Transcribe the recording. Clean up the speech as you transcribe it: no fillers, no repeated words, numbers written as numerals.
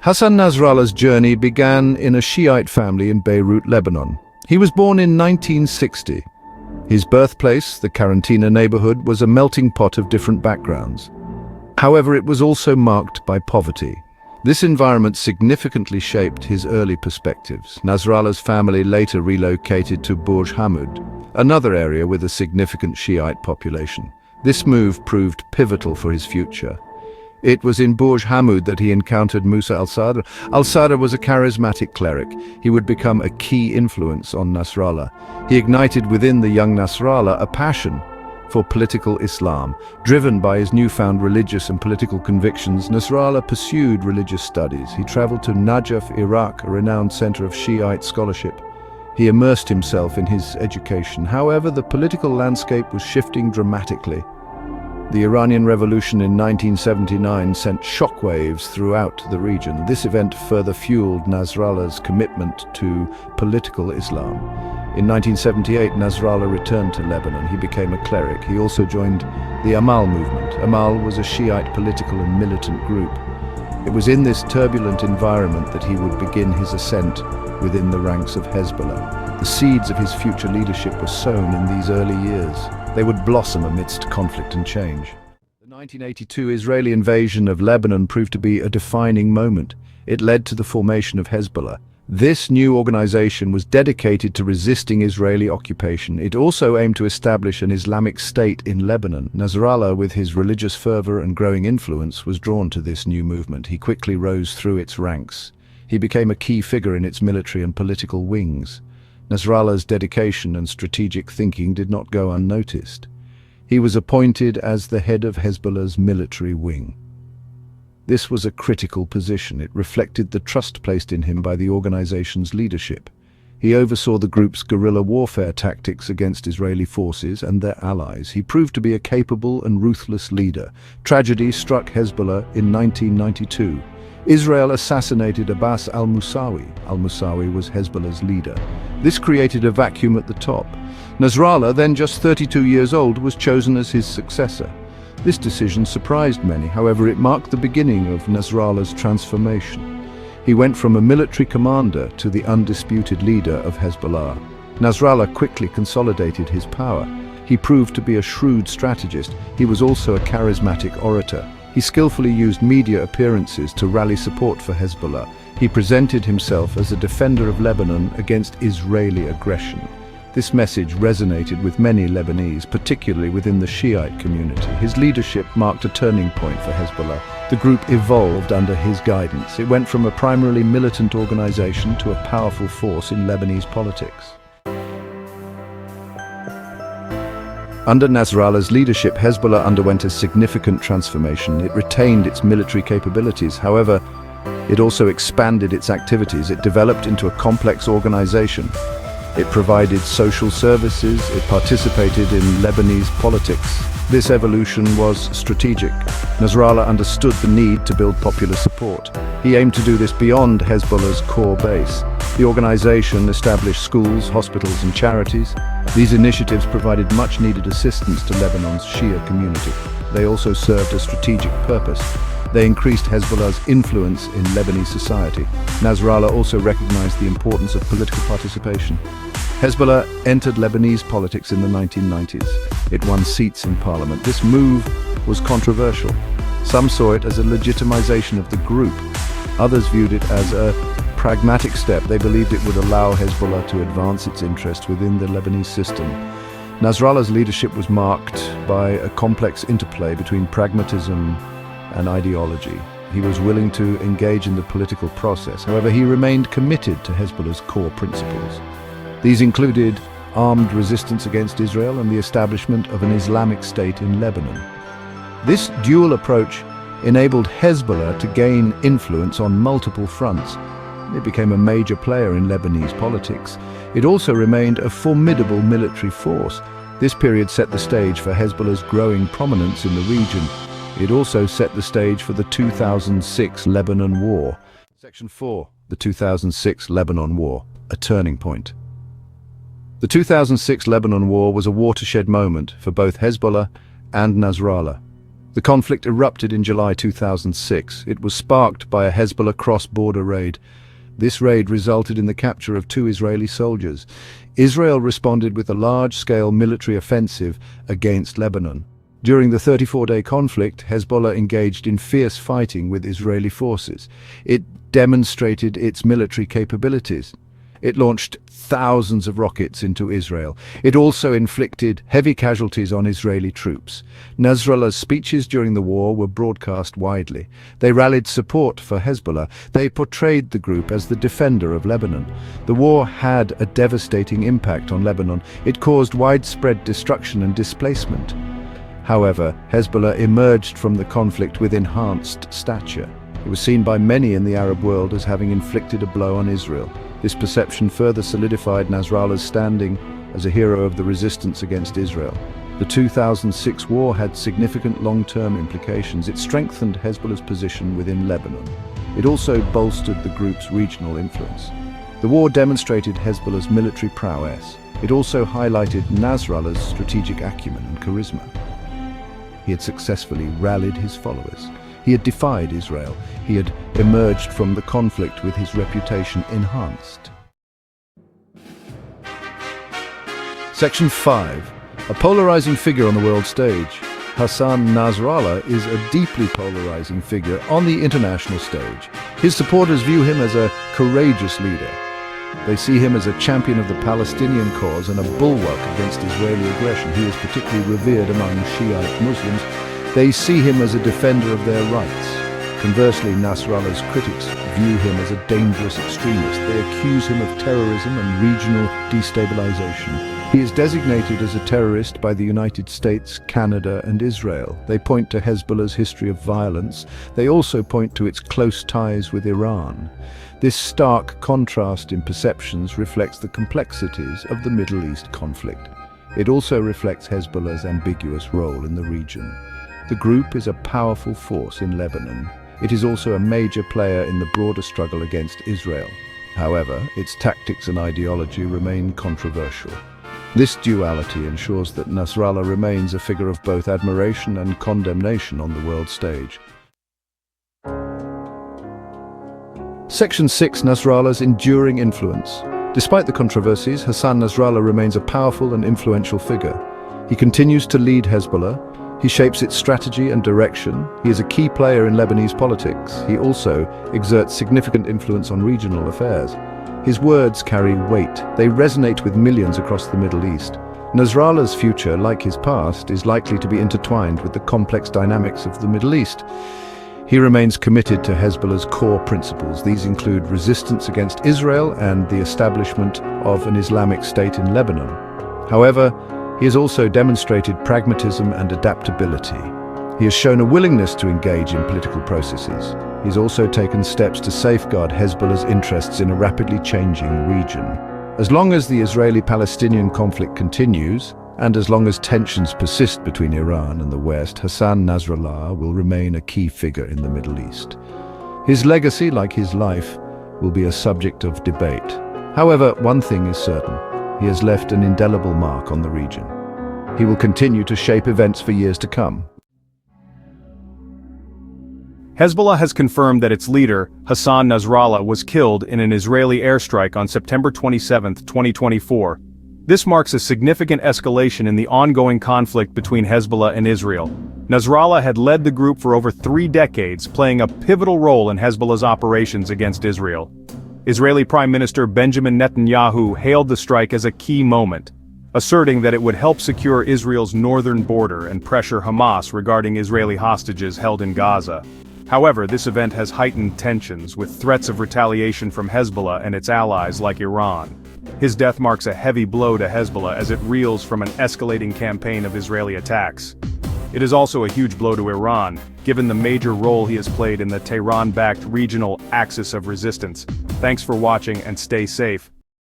Hassan Nasrallah's journey began in a Shiite family in Beirut, Lebanon. He was born in 1960. His birthplace, the Karantina neighborhood, was a melting pot of different backgrounds. However, it was also marked by poverty. This environment significantly shaped his early perspectives. Nasrallah's family later relocated to Burj Hamid, another area with a significant Shiite population. This move proved pivotal for his future. It was in Burj Hamid that he encountered Musa al-Sadr. Al-Sadr was a charismatic cleric. He would become a key influence on Nasrallah. He ignited within the young Nasrallah a passion for political Islam. Driven by his newfound religious and political convictions, Nasrallah pursued religious studies. He traveled to Najaf, Iraq, a renowned center of Shiite scholarship. He immersed himself in his education. However, the political landscape was shifting dramatically. The Iranian Revolution in 1979 sent shockwaves throughout the region. This event further fueled Nasrallah's commitment to political Islam. In 1978, Nasrallah returned to Lebanon. He became a cleric. He also joined the Amal movement. Amal was a Shiite political and militant group. It was in this turbulent environment that he would begin his ascent within the ranks of Hezbollah. The seeds of his future leadership were sown in these early years. They would blossom amidst conflict and change. The 1982 Israeli invasion of Lebanon proved to be a defining moment. It led to the formation of Hezbollah. This new organization was dedicated to resisting Israeli occupation. It also aimed to establish an Islamic state in Lebanon. Nasrallah, with his religious fervor and growing influence, was drawn to this new movement. He quickly rose through its ranks. He became a key figure in its military and political wings. Nasrallah's dedication and strategic thinking did not go unnoticed. He was appointed as the head of Hezbollah's military wing. This was a critical position. It reflected the trust placed in him by the organization's leadership. He oversaw the group's guerrilla warfare tactics against Israeli forces and their allies. He proved to be a capable and ruthless leader. Tragedy struck Hezbollah in 1992. Israel assassinated Abbas al-Musawi. Al-Musawi was Hezbollah's leader. This created a vacuum at the top. Nasrallah, then just 32 years old, was chosen as his successor. This decision surprised many. However, it marked the beginning of Nasrallah's transformation. He went from a military commander to the undisputed leader of Hezbollah. Nasrallah quickly consolidated his power. He proved to be a shrewd strategist. He was also a charismatic orator. He skillfully used media appearances to rally support for Hezbollah. He presented himself as a defender of Lebanon against Israeli aggression. This message resonated with many Lebanese, particularly within the Shiite community. His leadership marked a turning point for Hezbollah. The group evolved under his guidance. It went from a primarily militant organization to a powerful force in Lebanese politics. Under Nasrallah's leadership, Hezbollah underwent a significant transformation. It retained its military capabilities. However, it also expanded its activities. It developed into a complex organization. It provided social services. It participated in Lebanese politics. This evolution was strategic. Nasrallah understood the need to build popular support. He aimed to do this beyond Hezbollah's core base. The organization established schools, hospitals, and charities. These initiatives provided much-needed assistance to Lebanon's Shia community. They also served a strategic purpose. They increased Hezbollah's influence in Lebanese society. Nasrallah also recognized the importance of political participation. Hezbollah entered Lebanese politics in the 1990s. It won seats in parliament. This move was controversial. Some saw it as a legitimization of the group. Others viewed it as a pragmatic step. They believed it would allow Hezbollah to advance its interests within the Lebanese system. Nasrallah's leadership was marked by a complex interplay between pragmatism and ideology. He was willing to engage in the political process. However, he remained committed to Hezbollah's core principles. These included armed resistance against Israel and the establishment of an Islamic state in Lebanon. This dual approach enabled Hezbollah to gain influence on multiple fronts. It became a major player in Lebanese politics. It also remained a formidable military force. This period set the stage for Hezbollah's growing prominence in the region. It also set the stage for the 2006 Lebanon War. Section 4. The 2006 Lebanon War, a turning point. The 2006 Lebanon War was a watershed moment for both Hezbollah and Nasrallah. The conflict erupted in July 2006. It was sparked by a Hezbollah cross-border raid. This raid resulted in the capture of 2 Israeli soldiers. Israel responded with a large-scale military offensive against Lebanon. During the 34-day conflict, Hezbollah engaged in fierce fighting with Israeli forces. It demonstrated its military capabilities. It launched thousands of rockets into Israel. It also inflicted heavy casualties on Israeli troops. Nasrallah's speeches during the war were broadcast widely. They rallied support for Hezbollah. They portrayed the group as the defender of Lebanon. The war had a devastating impact on Lebanon. It caused widespread destruction and displacement. However, Hezbollah emerged from the conflict with enhanced stature. It was seen by many in the Arab world as having inflicted a blow on Israel. This perception further solidified Nasrallah's standing as a hero of the resistance against Israel. The 2006 war had significant long-term implications. It strengthened Hezbollah's position within Lebanon. It also bolstered the group's regional influence. The war demonstrated Hezbollah's military prowess. It also highlighted Nasrallah's strategic acumen and charisma. He had successfully rallied his followers. He had defied Israel. He had emerged from the conflict with his reputation enhanced. Section 5. A polarizing figure on the world stage. Hassan Nasrallah is a deeply polarizing figure on the international stage. His supporters view him as a courageous leader. They see him as a champion of the Palestinian cause and a bulwark against Israeli aggression. He is particularly revered among Shiite Muslims. They see him as a defender of their rights. Conversely, Nasrallah's critics view him as a dangerous extremist. They accuse him of terrorism and regional destabilization. He is designated as a terrorist by the United States, Canada, and Israel. They point to Hezbollah's history of violence. They also point to its close ties with Iran. This stark contrast in perceptions reflects the complexities of the Middle East conflict. It also reflects Hezbollah's ambiguous role in the region. The group is a powerful force in Lebanon. It is also a major player in the broader struggle against Israel. However, its tactics and ideology remain controversial. This duality ensures that Nasrallah remains a figure of both admiration and condemnation on the world stage. Section 6. Nasrallah's enduring influence. Despite the controversies, Hassan Nasrallah remains a powerful and influential figure. He continues to lead Hezbollah. He shapes its strategy and direction. He is a key player in Lebanese politics. He also exerts significant influence on regional affairs. His words carry weight. They resonate with millions across the Middle East. Nasrallah's future, like his past, is likely to be intertwined with the complex dynamics of the Middle East. He remains committed to Hezbollah's core principles. These include resistance against Israel and the establishment of an Islamic state in Lebanon. However, he has also demonstrated pragmatism and adaptability. He has shown a willingness to engage in political processes. He has also taken steps to safeguard Hezbollah's interests in a rapidly changing region. As long as the Israeli-Palestinian conflict continues, and as long as tensions persist between Iran and the West, Hassan Nasrallah will remain a key figure in the Middle East. His legacy, like his life, will be a subject of debate. However, one thing is certain. He has left an indelible mark on the region. He will continue to shape events for years to come. Hezbollah has confirmed that its leader, Hassan Nasrallah, was killed in an Israeli airstrike on September 27, 2024. This marks a significant escalation in the ongoing conflict between Hezbollah and Israel. Nasrallah had led the group for over 3 decades, playing a pivotal role in Hezbollah's operations against Israel. Israeli Prime Minister Benjamin Netanyahu hailed the strike as a key moment, asserting that it would help secure Israel's northern border and pressure Hamas regarding Israeli hostages held in Gaza. However, this event has heightened tensions, with threats of retaliation from Hezbollah and its allies like Iran. His death marks a heavy blow to Hezbollah as it reels from an escalating campaign of Israeli attacks. It is also a huge blow to Iran, given the major role he has played in the Tehran-backed regional axis of resistance. Thanks for watching and stay safe.